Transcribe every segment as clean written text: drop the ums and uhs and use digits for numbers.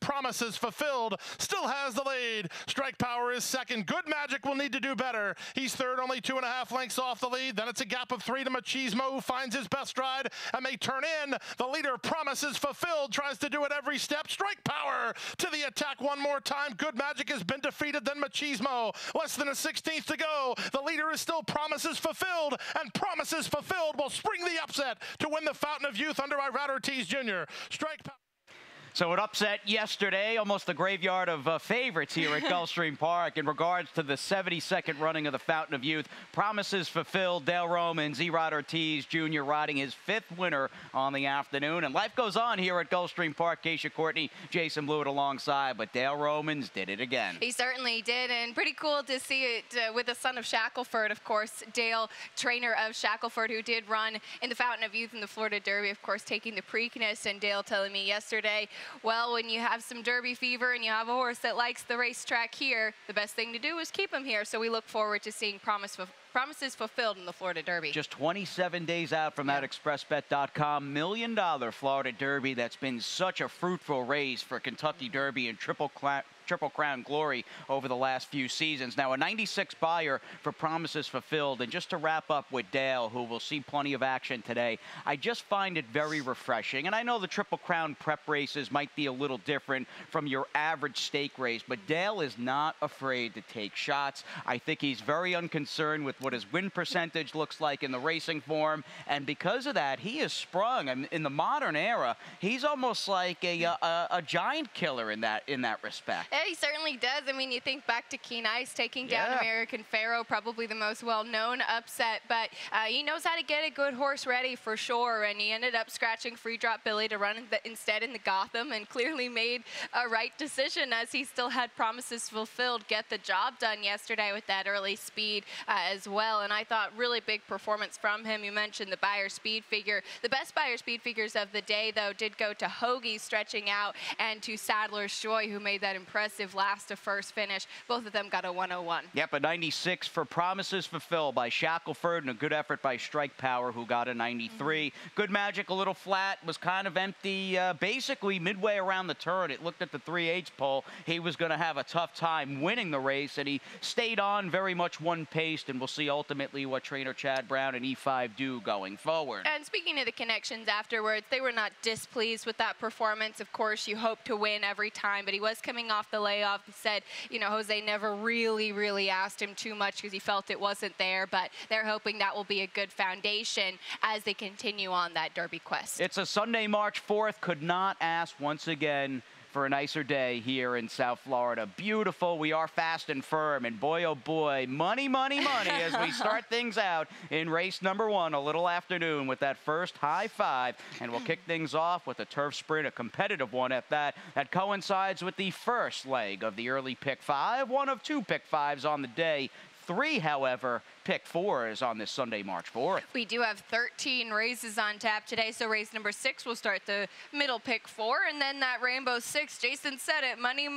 Promises Fulfilled still has the lead. Strike Power is second. Good Magic will need to do better. He's third, only 2.5 lengths off the lead. Then it's a gap of 3 to Machismo, who finds his best stride and may turn in. The leader, Promises Fulfilled, tries to do it every step. Strike Power to the attack one more time. Good Magic has been defeated, then Machismo. Less than a 16th to go. The leader is still Promises Fulfilled, and Promises Fulfilled will spring the upset to win the Fountain of Youth under Irad Ortiz Jr. Strike Power. So an upset yesterday, almost the graveyard of favorites here at Gulfstream Park in regards to the 72nd running of the Fountain of Youth. Promises Fulfilled, Dale Romans, Irad Ortiz Jr. riding his 5th winner on the afternoon. And life goes on here at Gulfstream Park. Keisha Courtney, Jason Blewett alongside, but Dale Romans did it again. He certainly did, and pretty cool to see it with the son of Shackelford, of course. Dale, trainer of Shackelford, who did run in the Fountain of Youth in the Florida Derby, of course, taking the Preakness. And Dale telling me yesterday, well, when you have some Derby fever and you have a horse that likes the racetrack here, the best thing to do is keep him here. So we look forward to seeing Promises Fulfilled in the Florida Derby. Just 27 days out from that ExpressBet.com $1 million Florida Derby that's been such a fruitful race for Kentucky Derby and Triple Crown glory over the last few seasons. Now a 96 buyer for Promises Fulfilled. And just to wrap up with Dale, who will see plenty of action today, I just find it very refreshing. And I know the Triple Crown prep races might be a little different from your average stake race, but Dale is not afraid to take shots. I think he's very unconcerned with what his win percentage looks like in the racing form, and because of that, he has sprung. I mean, in the modern era, he's almost like a giant killer in that respect. Yeah, he certainly does. I mean, you think back to Keen Ice taking down American Pharaoh, probably the most well-known upset, but he knows how to get a good horse ready for sure, and he ended up scratching Free Drop Billy to run instead in the Gotham, and clearly made a right decision as he still had Promises Fulfilled get the job done yesterday with that early speed as well. And I thought really big performance from him. You mentioned the Beyer speed figure. The best Beyer speed figures of the day, though, did go to Hoagie stretching out and to Sadler's Joy, who made that impressive last to first finish. Both of them got a 101. Yep, a 96 for Promises Fulfilled by Shackelford, and a good effort by Strike Power, who got a 93. Good Magic, a little flat, was kind of empty. Basically, midway around the turn, it looked at the 3/8 pole. He was going to have a tough time winning the race, and he stayed on very much one-paced, and we'll see ultimately what trainer Chad Brown and E5 do going forward. And speaking of the connections afterwards, they were not displeased with that performance. Of course, you hope to win every time, but he was coming off the layoff. He said, you know, Jose never really asked him too much because he felt it wasn't there, but they're hoping that will be a good foundation as they continue on that Derby quest. It's a Sunday, March 4th. Could not ask once again for a nicer day here in South Florida. Beautiful. We are fast and firm, and boy, oh boy, money as we start things out in race number 1, a little afternoon with that first high 5, and we'll kick things off with a turf sprint, a competitive one at that. That coincides with the first leg of the early pick 5, one of 2 pick 5s on the day. 3, however, pick 4s on this Sunday, March 4th. We do have 13 races on tap today, so race number 6 will start the middle pick 4, and then that Rainbow 6, Jason said it, money.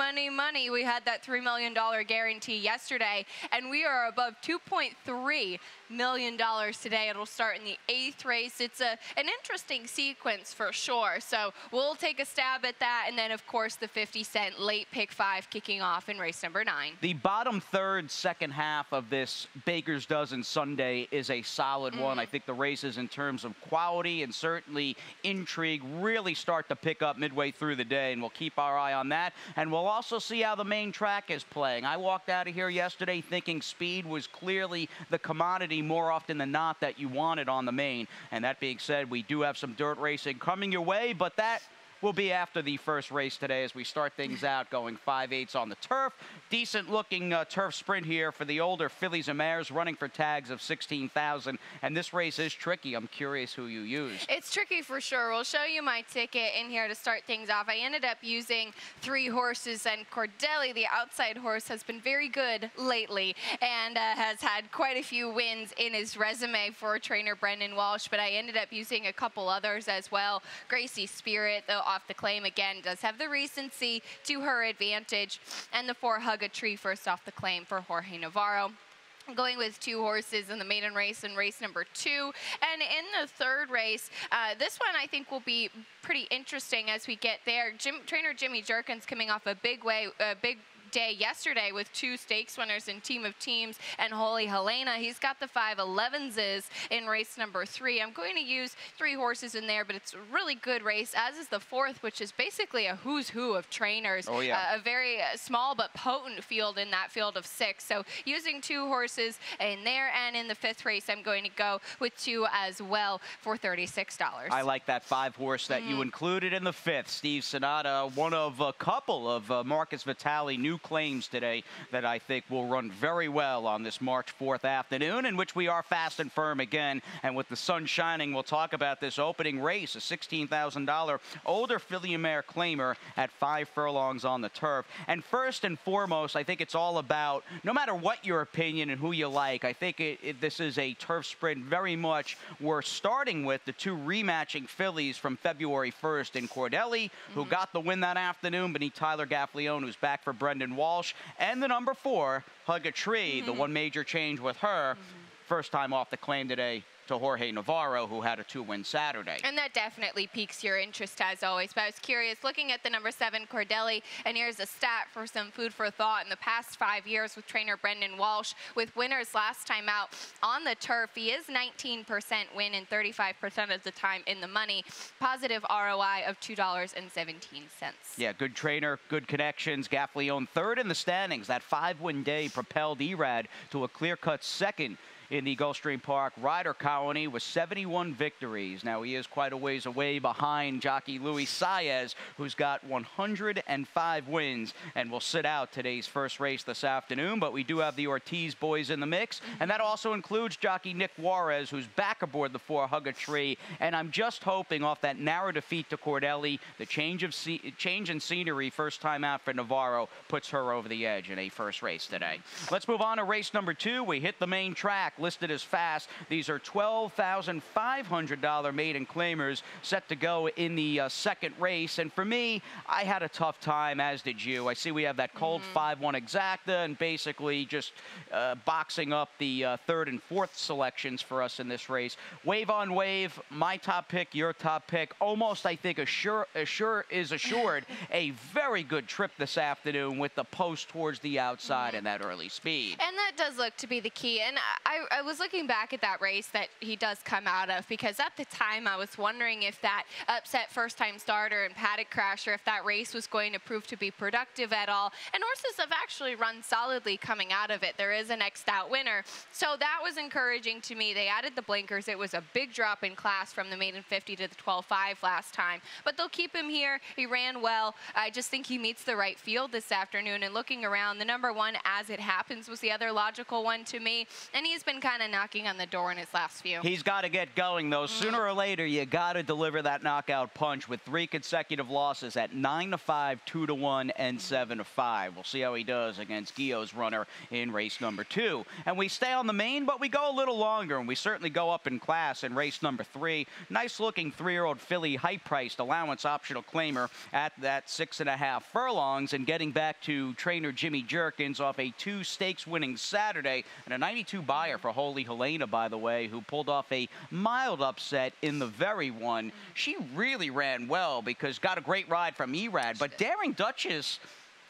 We had that $3 million guarantee yesterday, and we are above $2.3 million today. It'll start in the 8th race. It's an interesting sequence for sure, so we'll take a stab at that, and then, of course, the 50-cent late pick 5 kicking off in race number 9. The bottom third, second half of this Baker's Dozen Sunday is a solid one. I think the races in terms of quality and certainly intrigue really start to pick up midway through the day, and we'll keep our eye on that. And we'll also see how the main track is playing. I walked out of here yesterday thinking speed was clearly the commodity more often than not that you wanted on the main. And that being said, we do have some dirt racing coming your way, but that will be after the first race today as we start things out going 5/8 on the turf. Decent looking turf sprint here for the older fillies and mares running for tags of 16,000. And this race is tricky. I'm curious who you use. It's tricky for sure. We'll show you my ticket in here to start things off. I ended up using 3 horses, and Cordelli, the outside horse, has been very good lately and has had quite a few wins in his resume for trainer Brendan Walsh, but I ended up using a couple others as well. Gracie Spirit, though, off the claim again, does have the recency to her advantage, and the 4 Hug a Tree first off the claim for Jorge Navarro. going with 2 horses in the maiden race and race number 2. And in the third race, this one I think will be pretty interesting as we get there. Trainer Jimmy Jerkins coming off a big day yesterday with 2 stakes winners in Team of Teams and Holy Helena. He's got the 5 11s in race number 3. I'm going to use 3 horses in there, but it's a really good race, as is the 4th, which is basically a who's who of trainers. Oh, yeah. A very small but potent field in that field of 6. So using 2 horses in there, and in the 5th race, I'm going to go with 2 as well for $36. I like that 5 horse that you included in the 5th. Steve Sonata, one of a couple of Marcus Vitale new claims today that I think will run very well on this March 4th afternoon, in which we are fast and firm again. And with the sun shining, we'll talk about this opening race, a $16,000 older filly mare claimer at 5 furlongs on the turf. And first and foremost, I think it's all about, no matter what your opinion and who you like, I think this is a turf sprint very much. We're starting with the 2 rematching fillies from February 1st in Cordelli, who got the win that afternoon, beneath Tyler Gaffleone, who's back for Brendan Walsh, and the number 4, Hug a Tree. The one major change with her, first time off the claim today to Jorge Navarro, who had a 2-win Saturday. And that definitely piques your interest, as always. But I was curious, looking at the number 7, Cordelli, and here's a stat for some food for thought. In the past 5 years with trainer Brendan Walsh, with winners last time out on the turf, he is 19% win and 35% of the time in the money. Positive ROI of $2.17. Yeah, good trainer, good connections. Gaffleone 3rd in the standings. That 5-win day propelled Erad to a clear-cut 2nd in the Gulfstream Park Rider Colony with 71 victories. Now, he is quite a ways away behind jockey Luis Saez, who's got 105 wins and will sit out today's first race this afternoon. But we do have the Ortiz boys in the mix, and that also includes jockey Nick Juarez, who's back aboard the 4 Hug a Tree. And I'm just hoping off that narrow defeat to Cordelli, the change in scenery first time out for Navarro puts her over the edge in a first race today. Let's move on to race number 2. We hit the main track, listed as fast. These are $12,500 maiden claimers set to go in the 2nd race. And for me, I had a tough time, as did you. I see we have that cold 5-1 exacta and basically just boxing up the 3rd and 4th selections for us in this race. Wave on wave, my top pick, your top pick. Almost, I think, assured a very good trip this afternoon with the post towards the outside and that early speed. And that does look to be the key. And I was looking back at that race that he does come out of, because at the time I was wondering if that upset first-time starter and paddock crasher, if that race was going to prove to be productive at all. And horses have actually run solidly coming out of it. There is a next out winner. So that was encouraging to me. They added the blinkers. It was a big drop in class from the maiden 50 to the 12.5 last time. But they'll keep him here. He ran well. I just think he meets the right field this afternoon. And looking around, the number 1, As It Happens, was the other logical one to me. And he's been kind of knocking on the door in his last few. He's got to get going, though. Sooner or later, you got to deliver that knockout punch with 3 consecutive losses at 9-5, 2-1, and 7-5. We'll see how he does against Guillau's runner in race number 2. And we stay on the main, but we go a little longer, and we certainly go up in class in race number 3. Nice-looking 3-year-old filly, high-priced allowance optional claimer at that 6.5 furlongs, and getting back to trainer Jimmy Jerkins off a 2 stakes winning Saturday and a 92 buyer for Holy Helena, by the way, who pulled off a mild upset in the very one. She really ran well because got a great ride from Erad, but Daring Duchess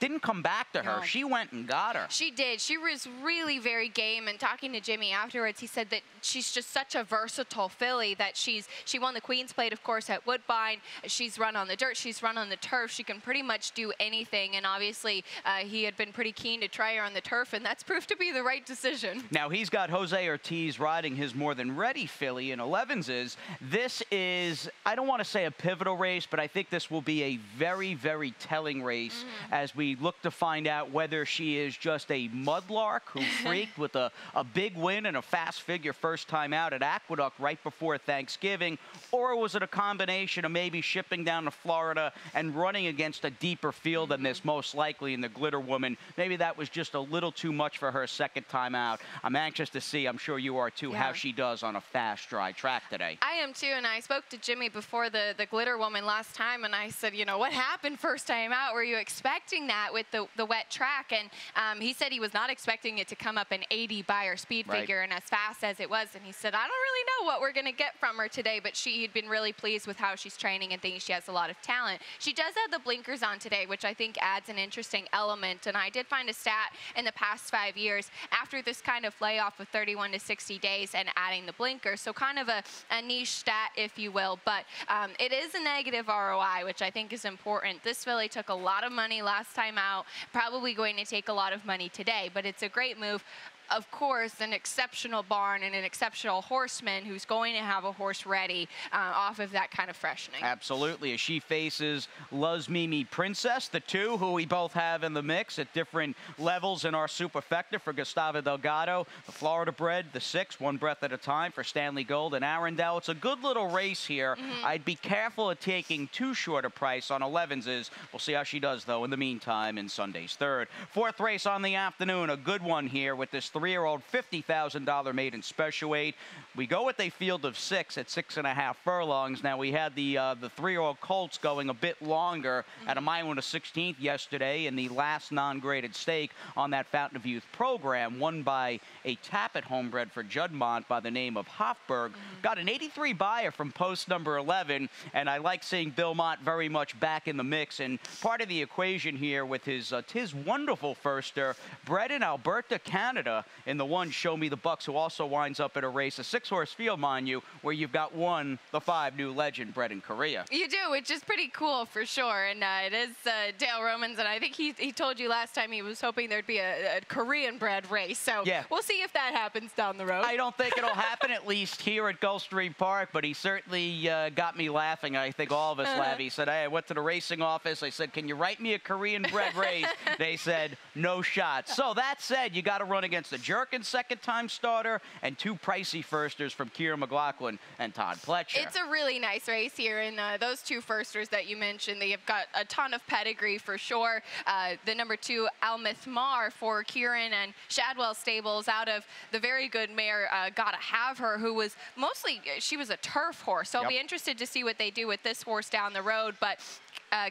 didn't come back to her. No. She went and got her. She did. She was really very game. And talking to Jimmy afterwards, he said that she's just such a versatile filly, that she won the Queen's Plate, of course, at Woodbine. She's run on the dirt. She's run on the turf. She can pretty much do anything. And obviously, he had been pretty keen to try her on the turf, and that's proved to be the right decision. Now, he's got Jose Ortiz riding his more than ready filly in 11s. This is, I don't want to say a pivotal race, but I think this will be a very, very telling race as we look to find out whether she is just a mudlark who freaked with a big win and a fast figure first time out at Aqueduct right before Thanksgiving, or was it a combination of maybe shipping down to Florida and running against a deeper field than this, most likely in the Glitter Woman. Maybe that was just a little too much for her second time out. I'm anxious to see, I'm sure you are too, how she does on a fast, dry track today. I am too, and I spoke to Jimmy before the Glitter Woman last time, and I said, you know, what happened first time out? Were you expecting that? that with the wet track. And he said he was not expecting it to come up an 80 by her speed figure and as fast as it was. And he said, I don't really know what we're going to get from her today, but he'd been really pleased with how she's training and thinks she has a lot of talent. She does have the blinkers on today, which I think adds an interesting element. And I did find a stat in the past 5 years after this kind of layoff of 31 to 60 days and adding the blinkers. So kind of a niche stat, if you will, but it is a negative ROI, which I think is important. This filly took a lot of money last time out, probably going to take a lot of money today, but it's a great move. Of course, an exceptional barn and an exceptional horseman who's going to have a horse ready off of that kind of freshening. Absolutely. As she faces Luz Mimi Princess, the two who we both have in the mix at different levels in our superfecta for Gustavo Delgado. The Florida bred, the 6, one breath at a time for Stanley Gold and Arundel. It's a good little race here. I'd be careful of taking too short a price on 11s. We'll see how she does, though, in the meantime in Sunday's third. Fourth race on the afternoon, a good one here with this 3-year-old $50,000 maiden special weight. We go with a field of 6 at 6.5 furlongs. Now, we had the 3-year-old Colts going a bit longer at a mile and a 16th yesterday in the last non-graded stake on that Fountain of Youth program, won by a Tappet homebred for Juddmonte by the name of Hofberg. Got an 83 buyer from post number 11, and I like seeing Bill Mott very much back in the mix. And part of the equation here with his Tis Wonderful firster, bred in Alberta, Canada, in the one Show Me the Bucks, who also winds up at a race, a 6-horse field, mind you, where you've got the 5 new legend bred in Korea. You do, which is pretty cool for sure. And it is Dale Romans, and I think he told you last time he was hoping there'd be a Korean-bred race. So we'll see if that happens down the road. I don't think it'll happen, at least here at Gulfstream Park, but he certainly got me laughing. I think all of us laughed. He said, hey, I went to the racing office. I said, can you write me a Korean-bred race? They said, no shot. So that said, you got to run against the Jerkin second-time starter and 2 pricey firsters from Kieran McLaughlin and Todd Pletcher. It's a really nice race here, and those 2 firsters that you mentioned, they have got a ton of pedigree for sure. The number 2, Almith Mar for Kieran and Shadwell Stables out of the very good mare, Gotta Have Her, who was mostly, she was a turf horse. So I'll be interested to see what they do with this horse down the road, but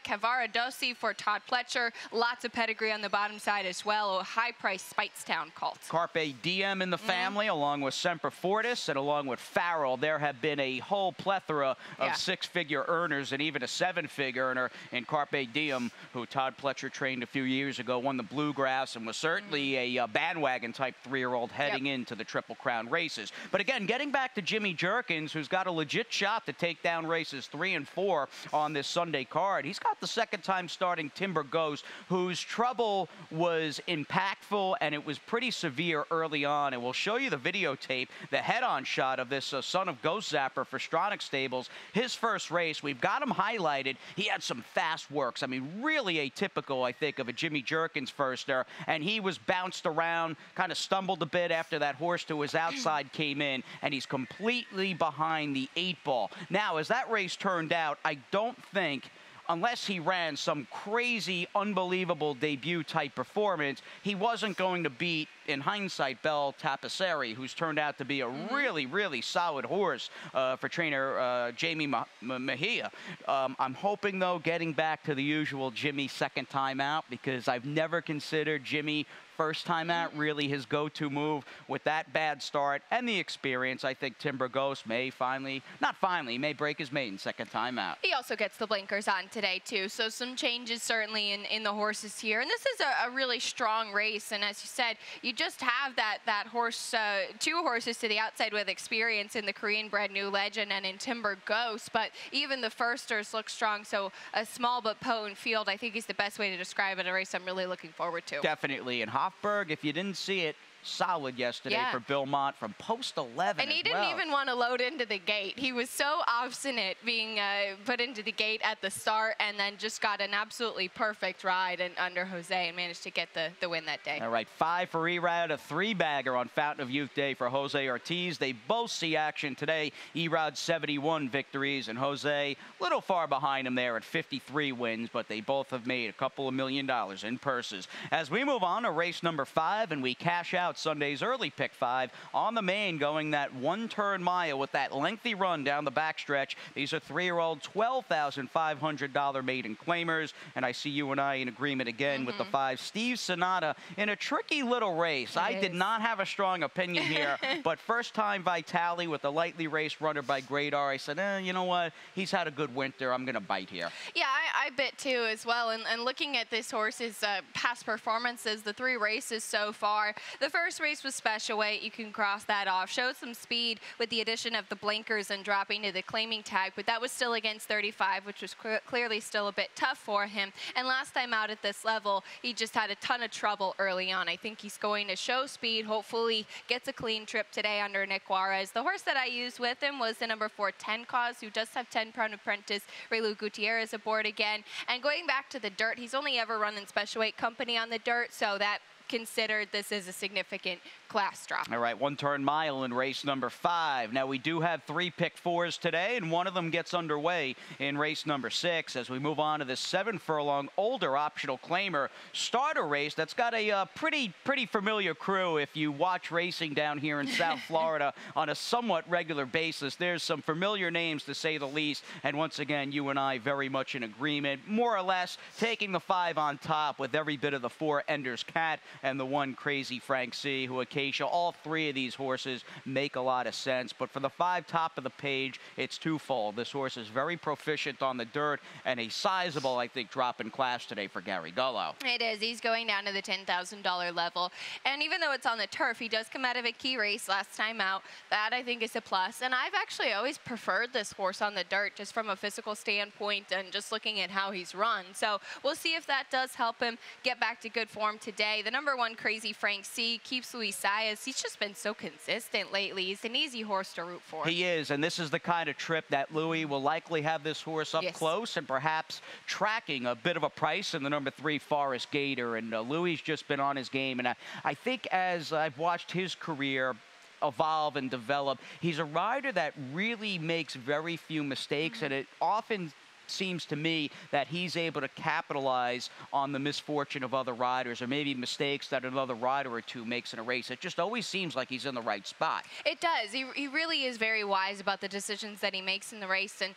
Cavara Dossi for Todd Pletcher. Lots of pedigree on the bottom side as well. A high-priced Speightstown colt. Carpe Diem in the family, along with Semper Fortis and along with Farrell. There have been a whole plethora of 6-figure earners and even a 7-figure earner in Carpe Diem, who Todd Pletcher trained a few years ago, won the Bluegrass, and was certainly a bandwagon-type 3-year-old heading into the Triple Crown races. But again, getting back to Jimmy Jerkins, who's got a legit shot to take down races 3 and 4 on this Sunday card. He's got the second-time starting Timber Ghost, whose trouble was impactful, and it was pretty severe early on. And we'll show you the videotape, the head-on shot of this son of Ghost Zapper for Stronach Stables. His first race, we've got him highlighted. He had some fast works. I mean, really atypical, I think, of a Jimmy Jerkins firster. And he was bounced around, kind of stumbled a bit after that horse to his outside came in, and he's completely behind the 8 ball. Now, as that race turned out, I don't think, unless he ran some crazy, unbelievable debut-type performance, he wasn't going to beat, in hindsight, Belle Tapissiere, who's turned out to be a really, really solid horse for trainer Jamie Mejia. I'm hoping, though, getting back to the usual Jimmy second time out, because I've never considered Jimmy first time out really his go-to move. With that bad start and the experience, I think Timber Ghost may may break his maiden second time out. He also gets the blinkers on today too, so some changes certainly in the horses here. And this is a really strong race, and as you said, you just have that horse, 2 horses to the outside with experience in the Korean bred New Legend and in Timber Ghost, but even the firsters look strong, so a small but potent field, I think, is the best way to describe it. A race I'm really looking forward to. Definitely. And Hofberg, if you didn't see it, solid yesterday for Bill Mott from post 11. And he didn't even want to load into the gate. He was so obstinate being put into the gate at the start, and then just got an absolutely perfect ride under Jose and managed to get the win that day. All right, 5 for Erod, a 3-bagger on Fountain of Youth Day for Jose Ortiz. They both see action today. Erod 71 victories, and Jose a little far behind him there at 53 wins, but they both have made a couple of $1 million in purses. As we move on to race number 5, and we cash out out Sunday's early pick 5 on the main, going that one-turn mile with that lengthy run down the backstretch. These are 3-year-old $12,500 maiden claimers, and I see you and I in agreement again with the 5 Steve Sonata in a tricky little race. I did not have a strong opinion here, but first time Vitale with the lightly raced runner by Gradar, I said, you know what? He's had a good winter. I'm going to bite here. Yeah, I bet too as well. And looking at this horse's past performances, the 3 races so far, the first race was special weight. You can cross that off. Showed some speed with the addition of the blinkers and dropping to the claiming tag, but that was still against 35, which was clearly still a bit tough for him. And last time out at this level, he just had a ton of trouble early on. I think he's going to show speed, hopefully gets a clean trip today under Nick Juarez. The horse that I used with him was the number 4, 10 Cause, who does have 10-pound apprentice Relu Gutierrez aboard again. And going back to the dirt, he's only ever run in special weight company on the dirt, so that considered this is a significant class drop. All right, one-turn mile in race number 5. Now, we do have 3 pick 4s today, and one of them gets underway in race number 6 as we move on to this 7-furlong older optional claimer starter race that's got a pretty familiar crew. If you watch racing down here in South Florida on a somewhat regular basis, there's some familiar names to say the least, and once again, you and I very much in agreement, more or less taking the 5 on top with every bit of the 4 Ender's Cat and the 1 Crazy Frank C, who Acacia. All 3 of these horses make a lot of sense, but for the 5 top of the page, it's twofold. This horse is very proficient on the dirt and a sizable, I think, drop in class today for Gary Gullo. It is. He's going down to the $10,000 level, and even though it's on the turf, he does come out of a key race last time out. That, I think, is a plus, and I've actually always preferred this horse on the dirt just from a physical standpoint and just looking at how he's run. So we'll see if that does help him get back to good form today. The number 1 Crazy Frank C keeps Luis Saez. He's just been so consistent lately. He's an easy horse to root for. He is, and this is the kind of trip that Louis will likely have this horse up close and perhaps tracking a bit of a price in the number 3 Forest Gator. And Louis just been on his game, and I think as I've watched his career evolve and develop, he's a rider that really makes very few mistakes, and it often seems to me that he's able to capitalize on the misfortune of other riders or maybe mistakes that another rider or two makes in a race. It just always seems like he's in the right spot. It does. He really is very wise about the decisions that he makes in the race. And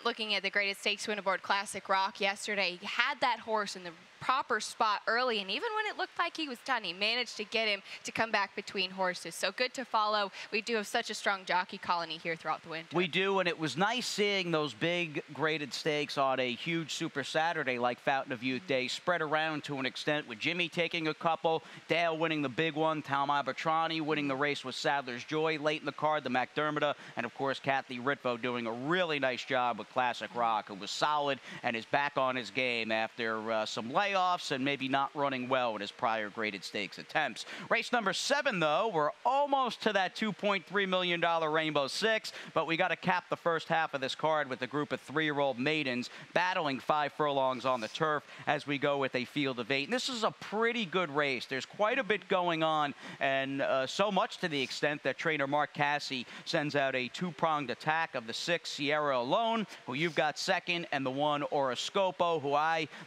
looking at the Greatest Stakes win aboard Classic Rock yesterday, he had that horse in the proper spot early, and even when it looked like he was done, he managed to get him to come back between horses. So good to follow. We do have such a strong jockey colony here throughout the winter. We do, and it was nice seeing those big graded stakes on a huge Super Saturday like Fountain of Youth Day spread around to an extent, with Jimmy taking a couple, Dale winning the big one, Tom Abertrani winning the race with Sadler's Joy late in the card, the McDermott, and of course Kathy Ritvo doing a really nice job with Classic Rock, who was solid and is back on his game after some layoffs and maybe not running well in his prior graded stakes attempts. Race number 7, though, we're almost to that $2.3 million Rainbow Six, but we got to cap the first half of this card with a group of 3-year-old maidens battling 5 furlongs on the turf as we go with a field of 8. And this is a pretty good race. There's quite a bit going on, and so much to the extent that trainer Mark Cassie sends out a 2-pronged attack of the 6 Sierra Alone, who you've got second, and the 1 Oroscopo, who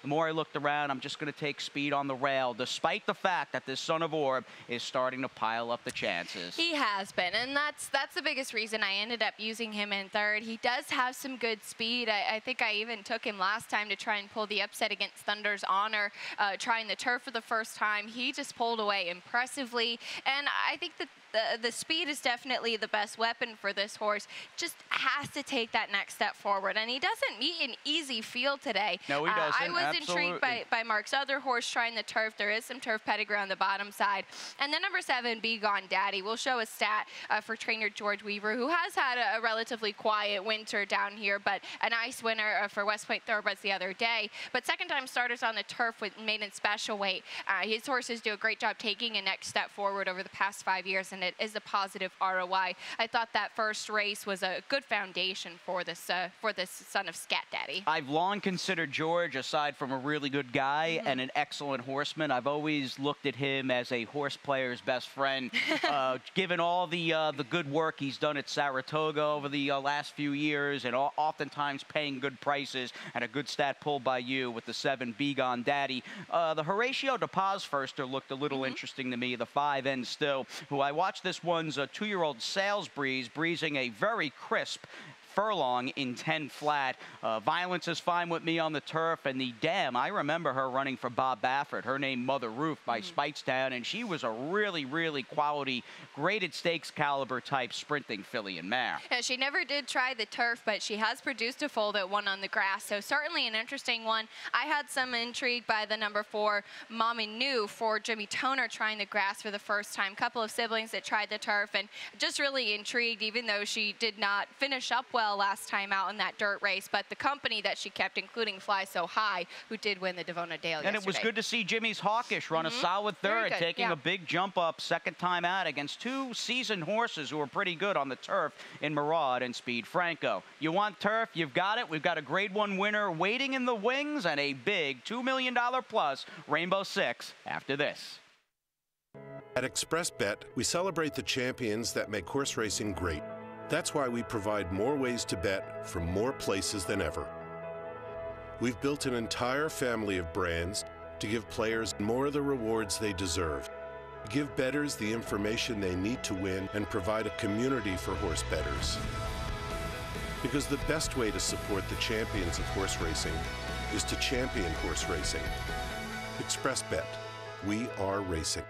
the more I looked around, I'm just going to take speed on the rail, despite the fact that this Son of Orb is starting to pile up the chances. He has been, and that's the biggest reason I ended up using him in third. He does have some good speed. I think I even took him last time to try and pull the upset against Thunder's Honor, trying the turf for the first time. He just pulled away impressively, and I think that the speed is definitely the best weapon for this horse. Just has to take that next step forward, and he doesn't meet an easy field today. No, he doesn't. I was intrigued by Mark's other horse trying the turf. There is some turf pedigree on the bottom side. And then number 7, Be Gone Daddy. We'll show a stat for trainer George Weaver, who has had a relatively quiet winter down here, but a nice winner for West Point Thoroughbreds the other day. But second-time starters on the turf with maiden special weight. His horses do a great job taking a next step forward over the past 5 years, and and it is a positive ROI. I thought that first race was a good foundation for this son of Scat Daddy. I've long considered George, aside from a really good guy and an excellent horseman, I've always looked at him as a horse player's best friend. Given all the good work he's done at Saratoga over the last few years, and oftentimes paying good prices, and a good stat pulled by you with the 7 Begon Daddy. The Horatio de Paz firster looked a little interesting to me, the 5 N Still, who I watched this one's 2-year-old Sales Breeze breezing a very crisp furlong in 10 flat. Violence is fine with me on the turf, and the dam, I remember her running for Bob Baffert, her name Mother Roof by Speightstown, and she was a really, really quality, graded stakes caliber type sprinting filly and mare. Yeah, she never did try the turf, but she has produced a foal that won on the grass, so certainly an interesting one. I had some intrigue by the number 4, Mommy New, for Jimmy Toner trying the grass for the first time. Couple of siblings that tried the turf, and just really intrigued, even though she did not finish up well last time out in that dirt race, but the company that she kept, including Fly So High, who did win the Devona Dale yesterday. And it was good to see Jimmy's Hawkish run a solid third, taking a big jump up second time out against 2 seasoned horses who were pretty good on the turf in Murad and Speed Franco. You want turf, you've got it. We've got a Grade 1 winner waiting in the wings and a big $2 million plus Rainbow Six after this. At ExpressBet, we celebrate the champions that make horse racing great. That's why we provide more ways to bet from more places than ever. We've built an entire family of brands to give players more of the rewards they deserve, give bettors the information they need to win, and provide a community for horse bettors. Because the best way to support the champions of horse racing is to champion horse racing. ExpressBet. We are racing.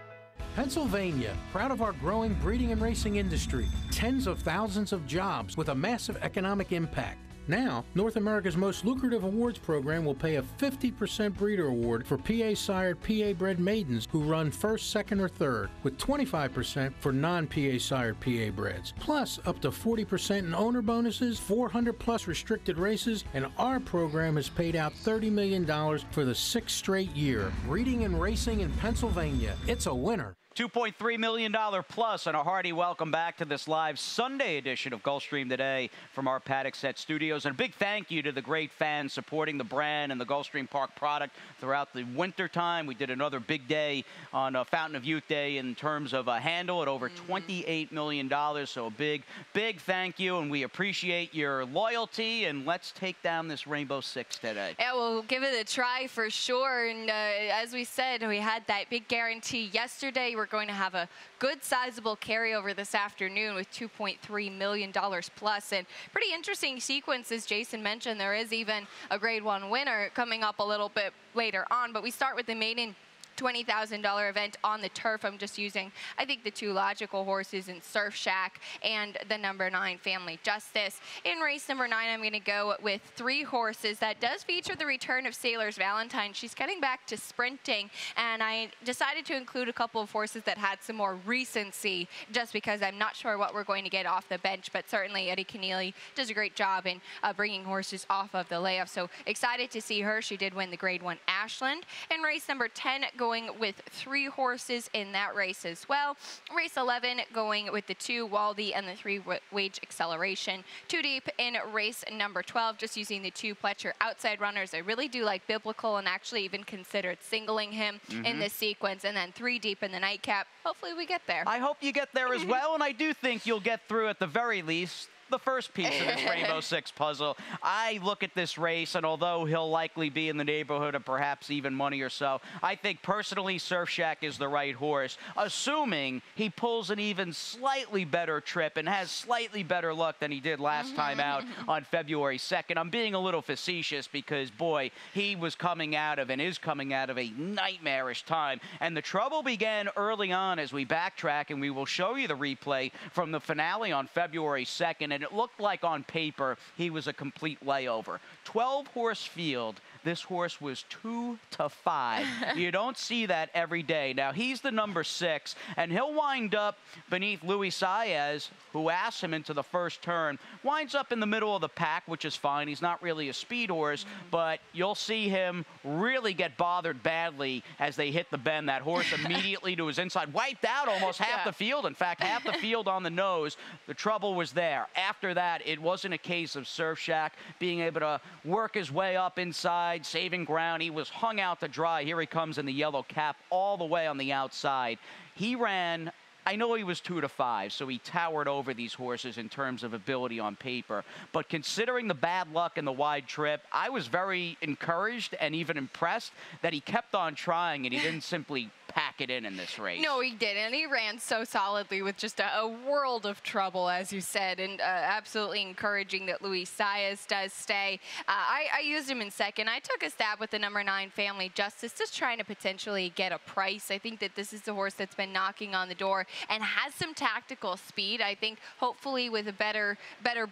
Pennsylvania, proud of our growing breeding and racing industry. Tens of thousands of jobs with a massive economic impact. Now, North America's most lucrative awards program will pay a 50% breeder award for PA-sired, PA-bred maidens who run first, second, or third, with 25% for non-PA-sired PA-breds. Plus, up to 40% in owner bonuses, 400-plus restricted races, and our program has paid out $30 million for the 6th straight year. Breeding and racing in Pennsylvania. It's a winner. $2.3 million plus, and a hearty welcome back to this live Sunday edition of Gulfstream Today from our Paddock Set Studios. And a big thank you to the great fans supporting the brand and the Gulfstream Park product throughout the winter time. We did another big day on Fountain of Youth Day in terms of a handle at over $28 million. So a big, big thank you, and we appreciate your loyalty. And let's take down this Rainbow Six today. Yeah, we'll give it a try for sure. And as we said, we had that big guarantee yesterday. We're going to have a good sizable carryover this afternoon with $2.3 million plus, and pretty interesting sequence. As Jason mentioned, there is even a Grade 1 winner coming up a little bit later on, but we start with the maiden $20,000 event on the turf. I'm just using, I think, the 2 logical horses in Surf Shack and the number 9 Family Justice. In race number 9, I'm going to go with 3 horses that does feature the return of Sailor's Valentine. She's getting back to sprinting, and I decided to include a couple of horses that had some more recency, just because I'm not sure what we're going to get off the bench, but certainly Eddie Keneally does a great job in bringing horses off of the layoff. So excited to see her. She did win the Grade 1 Ashland. In race number 10, going with 3 horses in that race as well. Race 11 going with the 2 Waldy and the 3 Wage Acceleration. 2 deep in race number 12, just using the 2 Pletcher outside runners. I really do like Biblical, and actually even considered singling him in this sequence. And then 3 deep in the nightcap. Hopefully we get there. I hope you get there as well, and I do think you'll get through at the very least the first piece of this Rainbow Six puzzle. I look at this race, and although he'll likely be in the neighborhood of perhaps even money or so, I think personally Surf Shack is the right horse, assuming he pulls an even slightly better trip and has slightly better luck than he did last time out on February 2nd. I'm being a little facetious because, boy, he was coming out of and is coming out of a nightmarish time. And the trouble began early on as we backtrack, and we will show you the replay from the finale on February 2nd. And it looked like on paper he was a complete layover. 12-horse field, This horse was 2-5. You don't see that every day. Now, he's the number 6, and he'll wind up beneath Luis Saez, who asked him into the first turn. Winds up in the middle of the pack, which is fine. He's not really a speed horse, but you'll see him really get bothered badly as they hit the bend. That horse immediately to his inside, wiped out almost half the field. In fact, half the field on the nose. The trouble was there. After that, it wasn't a case of Surf Shack being able to work his way up inside, saving ground. He was hung out to dry. Here he comes in the yellow cap all the way on the outside. He ran, I know he was 2-5, so he towered over these horses in terms of ability on paper. But considering the bad luck and the wide trip, I was very encouraged and even impressed that he kept on trying and he didn't simply pack it in this race. No, he didn't. He ran so solidly with just a world of trouble, as you said, and absolutely encouraging that Luis Saez does stay. I used him in second. I took a stab with the number 9 Family Justice, just trying to potentially get a price. I think that this is the horse that's been knocking on the door and has some tactical speed. I think hopefully with a better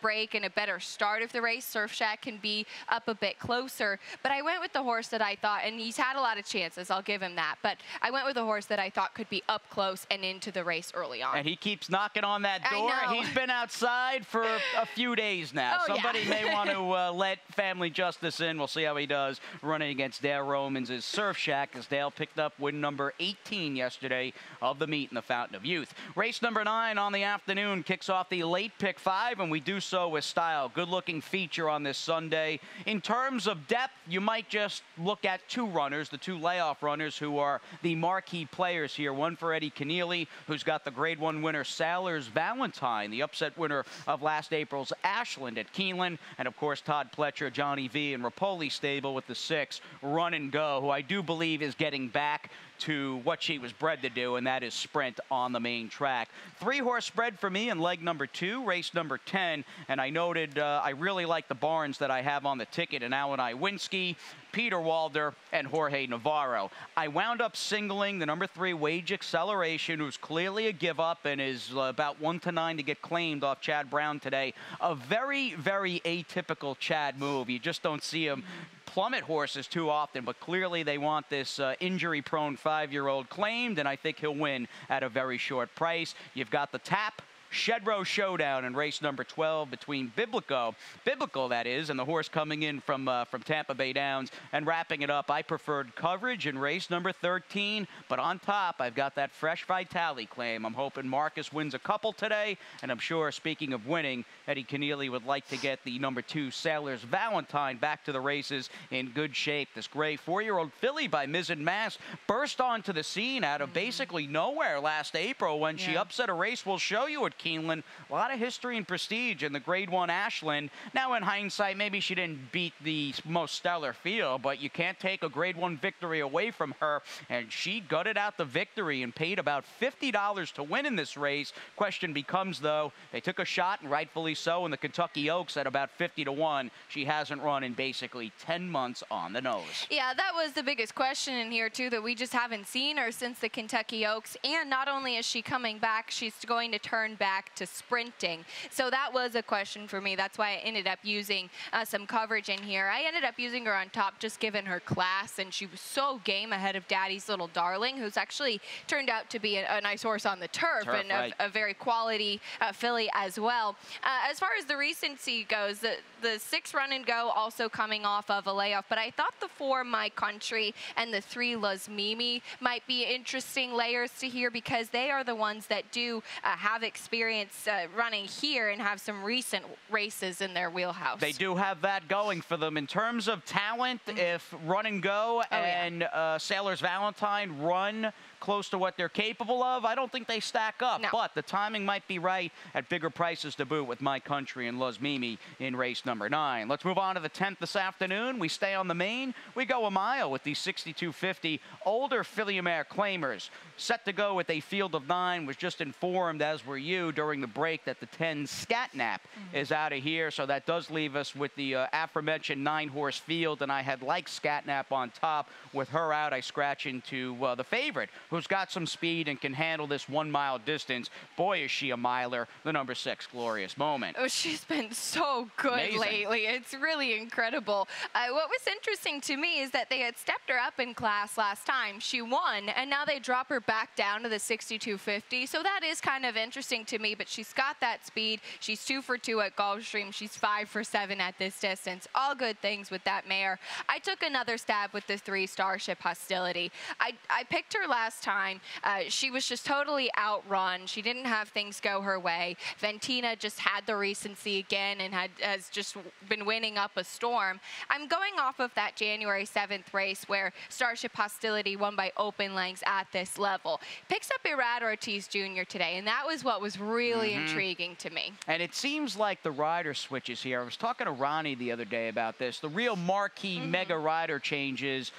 break and a better start of the race, Surf Shack can be up a bit closer. But I went with the horse that I thought, and he's had a lot of chances, I'll give him that, but I went with a horse that I thought could be up close and into the race early on. And he keeps knocking on that door. He's been outside for a few days now. Oh, somebody may want to let Family Justice in. We'll see how he does running against Dale Romans' Surf Shack, as Dale picked up win number 18 yesterday of the meet in the Fountain of Youth. Race number 9 on the afternoon kicks off the late pick 5, and we do so with style. Good-looking feature on this Sunday. In terms of depth, you might just look at 2 runners, the 2 layoff runners who are the marquee players here. One for Eddie Keneally, who's got the Grade 1 winner Sailor's Valentine, the upset winner of last April's Ashland at Keeneland, and of course Todd Pletcher, Johnny V, and Rapoli stable with the 6 Run and Go, who I do believe is getting back to what she was bred to do, and that is sprint on the main track. 3-horse spread for me in leg number 2, race number 10, and I noted I really like the barns that I have on the ticket, and Alan Iwinski, Peter Walder, and Jorge Navarro. I wound up singling the number 3 Wage Acceleration, who's clearly a give-up and is about 1-9 to get claimed off Chad Brown today. A very, very atypical Chad move. You just don't see him plummet horses too often, but clearly they want this injury-prone 5-year-old claimed, and I think he'll win at a very short price. You've got the Tap Shedrow Showdown in race number 12 between Biblical that is, and the horse coming in from Tampa Bay Downs. And wrapping it up, I preferred Coverage in race number 13, but on top, I've got that Fresh Vitale claim. I'm hoping Marcus wins a couple today, and I'm sure, speaking of winning, Eddie Keneally would like to get the number 2 Sailor's Valentine back to the races in good shape. This gray 4-year-old filly by Mizzen Mass burst onto the scene out of basically nowhere last April when she upset a race we'll show you at Keeneland. A lot of history and prestige in the Grade 1 Ashland. Now, in hindsight, maybe she didn't beat the most stellar field, but you can't take a Grade 1 victory away from her, and she gutted out the victory and paid about $50 to win in this race. Question becomes, though, they took a shot, and rightfully so, in the Kentucky Oaks at about 50-1. She hasn't run in basically 10 months on the nose. Yeah, that was the biggest question in here, too, that we just haven't seen her since the Kentucky Oaks. And not only is she coming back, she's going to turn back to sprinting. So that was a question for me. That's why I ended up using some coverage in here. I ended up using her on top just given her class, and she was so game ahead of Daddy's Little Darling, who's actually turned out to be a nice horse on the turf and right. a very quality filly as well. As far as the recency goes, the 6 Run and Go also coming off of a layoff, but I thought the 4 My Country and the 3 Las Mimi might be interesting layers to here, because they are the ones that do have experience running here and have some recent races in their wheelhouse. They do have that going for them. In terms of talent, if Run and Go and Sailor's Valentine run close to what they're capable of, I don't think they stack up. No. But the timing might be right at bigger prices to boot with My Country and Las Mimi in race number 9. Let's move on to the 10th this afternoon. We stay on the main. We go a mile with the 6250 older filly mare claimers. Set to go with a field of 9. Was just informed, as were you, during the break that the 10 Scatnap is out of here. So that does leave us with the aforementioned 9-horse field. And I had liked Scatnap on top. With her out, I scratch into the favorite, who's got some speed and can handle this 1-mile distance. Boy, is she a miler, the number 6 Glorious Moment. Oh, she's been so good Amazing. lately. It's really incredible. What was interesting to me is that they had stepped her up in class last time. She won, and now they drop her back down to the 6250. So that is kind of interesting to me, but she's got that speed. She's 2 for 2 at Gulfstream. She's 5 for 7 at this distance. All good things with that mare. I took another stab with the 3 Starship Hostility. I picked her last time. She was just totally outrun. She didn't have things go her way. Ventina just had the recency again and has just been winning up a storm. I'm going off of that January 7th race where Starship Hostility won by open lengths at this level. Picks up Irad Ortiz Jr. today, and that was what was really intriguing to me. And it seems like the rider switches here. I was talking to Ronnie the other day about this. The real marquee mega rider changes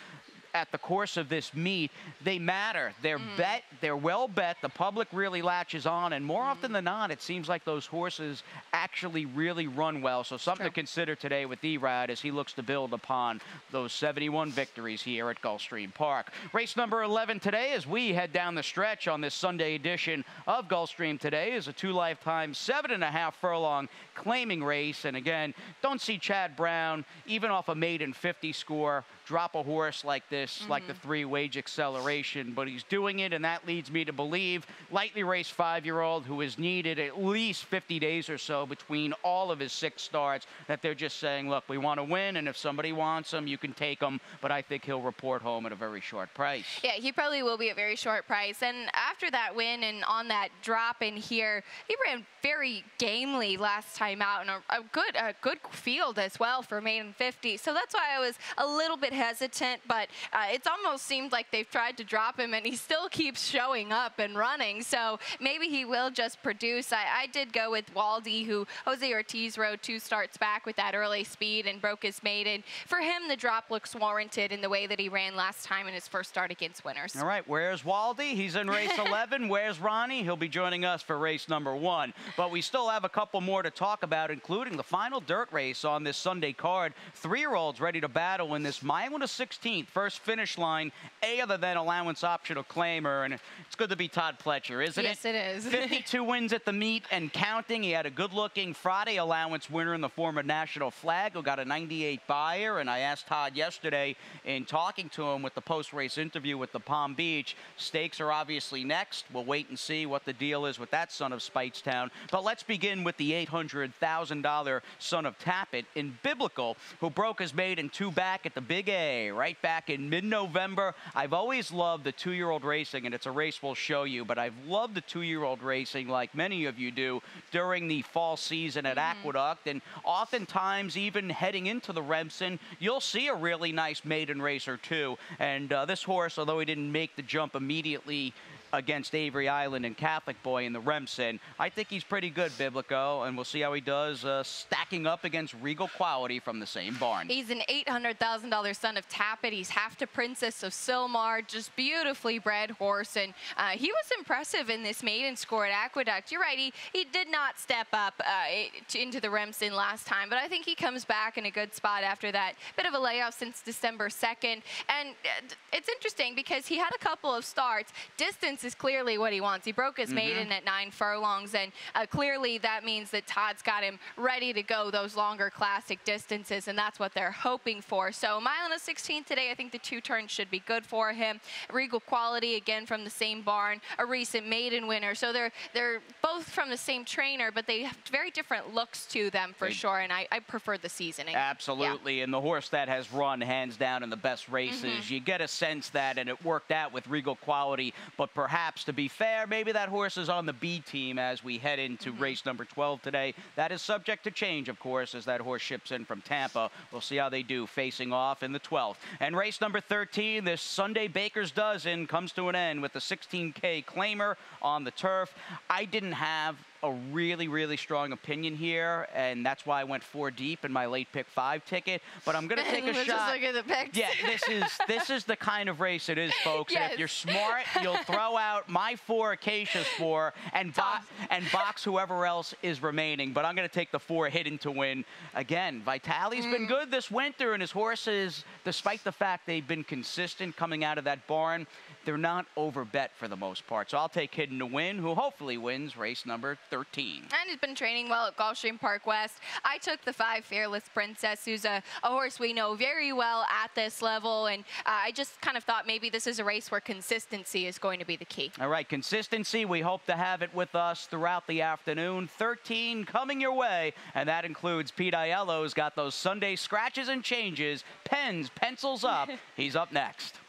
at the course of this meet, they matter. They're bet, they're well bet. The public really latches on, and more often than not, it seems like those horses actually really run well. So something to consider today with Erad as he looks to build upon those 71 victories here at Gulfstream Park. Race number 11 today as we head down the stretch on this Sunday edition of Gulfstream Today is a 2 lifetime, 7.5 furlong claiming race. And again, don't see Chad Brown, even off a maiden 50 score, drop a horse like this, like the 3 Wage Acceleration, but he's doing it, and that leads me to believe lightly raced 5-year-old who has needed at least 50 days or so between all of his 6 starts, that they're just saying, look, we want to win, and if somebody wants him, you can take him, but I think he'll report home at a very short price. Yeah, he probably will be at a very short price, and after that win and on that drop in here, he ran very gamely last time out, and a good field as well for maiden 50, so that's why I was a little bit hesitant, but it's almost seemed like they've tried to drop him and he still keeps showing up and running, so maybe he will just produce. I did go with Waldy, who Jose Ortiz rode 2 starts back with that early speed and broke his maiden. For him, the drop looks warranted in the way that he ran last time in his first start against Winners. All right, where's Waldy? He's in race 11. Where's Ronnie? He'll be joining us for race number 1. But we still have a couple more to talk about, including the final dirt race on this Sunday card. 3-year-olds ready to battle in this mile and a 16th first finish line, other than allowance optional claimer, and it's good to be Todd Pletcher, isn't it? Yes, it is. 52 wins at the meet and counting. He had a good-looking Friday allowance winner in the former National Flag who got a 98 buyer, and I asked Todd yesterday in talking to him with the post-race interview with the Palm Beach, stakes are obviously next. We'll wait and see what the deal is with that son of Speightstown, but let's begin with the $800,000 son of Tappet in Biblical, who broke his maiden 2 back at the Big A right back in mid-November. I've always loved the 2-year-old racing, and it's a race we'll show you, but I've loved the 2-year-old racing like many of you do during the fall season at Aqueduct, and oftentimes even heading into the Remsen, you'll see a really nice maiden race or two, and this horse, although he didn't make the jump immediately against Avery Island and Catholic Boy in the Remsen, I think he's pretty good, Biblico, and we'll see how he does stacking up against Regal Quality from the same barn. He's an $800,000 son of Tappet. He's half to Princess of Silmar, just beautifully bred horse, and he was impressive in this maiden score at Aqueduct. You're right, he did not step up into the Remsen last time, but I think he comes back in a good spot after that bit of a layoff since December 2nd, and it's interesting because he had a couple of starts. Distance is clearly what he wants. He broke his maiden at 9 furlongs, and clearly that means that Todd's got him ready to go those longer classic distances, and that's what they're hoping for. So mile and a 16th today, I think the 2 turns should be good for him. Regal Quality, again, from the same barn, a recent maiden winner. So they're both from the same trainer, but they have very different looks to them for sure, and I prefer the seasoning. Absolutely, and the horse that has run hands down in the best races, you get a sense that, and it worked out with Regal Quality, but perhaps, to be fair, maybe that horse is on the B team as we head into race number 12 today. That is subject to change, of course, as that horse ships in from Tampa. We'll see how they do facing off in the 12th. And race number 13, this Sunday Baker's Dozen, comes to an end with the 16K claimer on the turf. I didn't have a really strong opinion here, and that's why I went 4 deep in my late pick 5 ticket, but I'm gonna take a shot. Just look at the picks. Yeah, this is the kind of race it is, folks. And if you're smart, you'll throw out my 4 Acacia's 4 and box whoever else is remaining, but I'm gonna take the 4 hidden to win. Again, Vitali's been good this winter, and his horses, despite the fact they've been consistent coming out of that barn, they're not over bet for the most part. So I'll take Hidden to win, who hopefully wins race number 13. And he's been training well at Gulfstream Park West. I took the 5 Fearless Princess, who's a horse we know very well at this level, and I just kind of thought maybe this is a race where consistency is going to be the key. All right, consistency, we hope to have it with us throughout the afternoon. 13 coming your way, and that includes Pete Aiello's got those Sunday scratches and changes, pens, pencils up. He's up next.